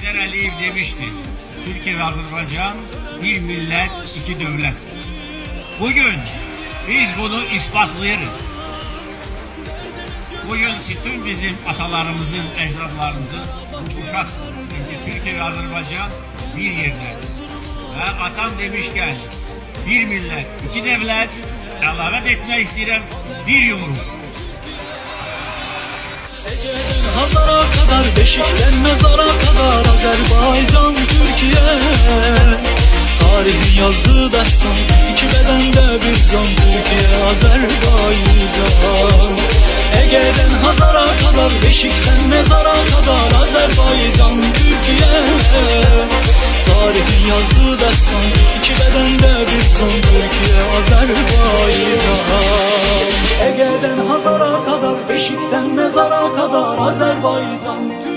Heydər Əliyev demişti, Türkiye ve Azerbaycan bir millet, iki devlet. Bugün biz bunu ispatlayırız. Bugün bütün bizim atalarımızın, ecdadlarımızın bu kuşak, çünkü Türkiye ve Azerbaycan bir yerde. Ve atam demişken bir millet, iki devlet, əlavə etmək istəyirəm, bir yumruq. Hazara kadar, Beşik'ten mezara kadar Azerbaycan, Türkiye. Tarihin yazdığı destan, iki bedende bir can. Türkiye, Azerbaycan. Ege'den Hazara kadar, Beşik'ten mezara kadar Azerbaycan, Türkiye. Tarihin yazdığı destan, iki bedende bir can. Türkiye, Azerbaycan. Ege'den Hazara kadar, Beşik'ten mezara kadar Azerbaycan.